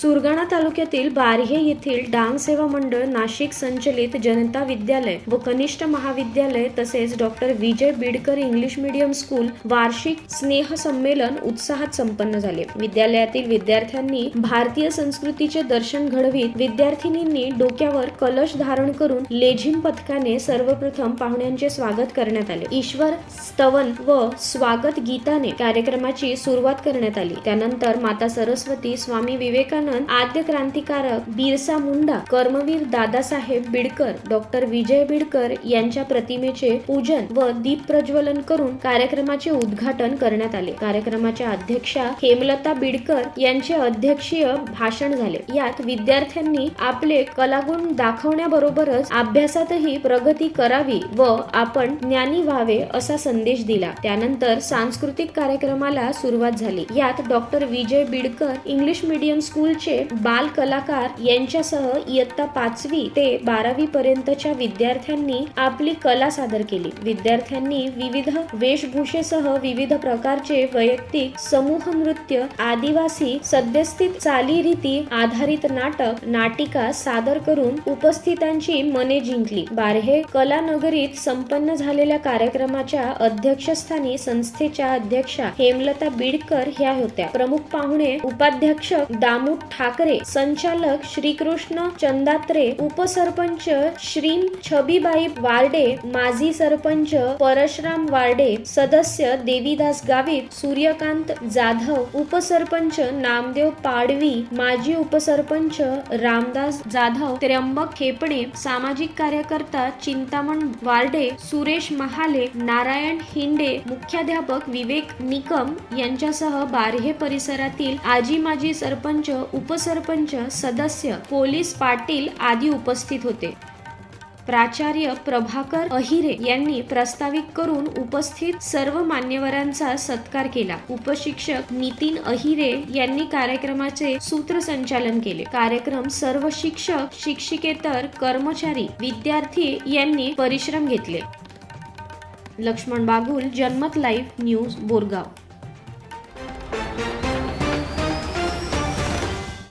सुरगाणा तालुक्यातील बार्हे येथील डांग सेवा मंडळ, नाशिक संचलित जनता विद्यालय व कनिष्ठ महाविद्यालय तसेच डॉक्टर विजय बिडकर इंग्लिश मीडियम स्कूल वार्षिक स्नेह संमेलन उत्साहात संपन्न झाले। विद्यालयातील विद्यार्थ्यांनी भारतीय संस्कृतीचे दर्शन घडवीत विद्यार्थिनींनी डोक्यावर कलश धारण करून लेझिम पथकाने सर्वप्रथम पाहुण्यांचे स्वागत करण्यात आले। ईश्वर स्तवन व स्वागत गीताने कार्यक्रमाची सुरुवात करण्यात आली। त्यानंतर माता सरस्वती, स्वामी विवेकानंद, आद्य क्रांतिकारक बिरसा मुंडा, कर्मवीर दादासाहेब बिडकर, डॉक्टर विजय बिडकर यांच्या प्रतिमेचे पूजन व दीप प्रज्वलन करून कार्यक्रमाचे उद्घाटन करण्यात आले। कार्यक्रमाच्या अध्यक्षा हेमलता बिडकर यांचे अध्यक्षीय भाषण झाले। यात विद्यार्थ्यांनी आपले कलागुण दाखवण्याबरोबरच अभ्यासातही प्रगती करावी व आपण ज्ञानी व्हावे असा संदेश दिला। त्यानंतर सांस्कृतिक कार्यक्रमाला सुरुवात झाली। यात डॉक्टर विजय बिडकर इंग्लिश मीडियम स्कूलचे बाल कलाकार यांच्यासह इयत्ता 5वी ते 12वी पर्यंतच्या विद्यार्थ्यांनी आपली कला सादर केली। विद्यार्थ्यांनी विविध वेशभूषेसह विविध प्रकारचे वैयक्तिक, समूह नृत्य, आदिवासी सद्यस्थित चालीरीती आधारित नाटक, नाटिका सादर करून उपस्थितांची मने जिंकली। बार्हे कला नगरीत संपन्न झालेल्या कार्यक्रमाच्या अध्यक्षस्थानी संस्थेच्या अध्यक्षा हेमलता बिडकर ह्या होत्या। प्रमुख पाहुणे उपाध्यक्ष दामू ठाकरे, संचालक श्रीकृष्ण चंदात्रे, उपसरपंच श्री छबीबाई वार्डे, माजी सरपंच परशुराम वार्डे, सदस्य देवीदास गावित, सूर्यकांत जाधव, उपसरपंच नामदेव पाडवी, माजी उपसरपंच रामदास जाधव, त्र्यंबक खेपणे, सामाजिक कार्यकर्ता चिंतामण वार्डे, सुरेश महाले, नारायण हिंडे, मुख्याध्यापक विवेक निकम यांच्यासह बार्हे परिसरातील आजी माजी सरपंच, उपसरपंच, सदस्य, पोलीस पाटील आदी उपस्थित होते। प्राचार्य प्रभाकर अहिरे यांनी प्रास्ताविक करून उपस्थित सर्व मान्यवरांचा सत्कार केला। उपशिक्षक नितीन अहिरे यांनी कार्यक्रमाचे सूत्रसंचालन केले। कार्यक्रम सर्व शिक्षक, शिक्षिकेतर, कर्मचारी, विद्यार्थी यांनी परिश्रम घेतले। लक्ष्मण बागुल, जनमत लाईव्ह न्यूज, बोरगाव।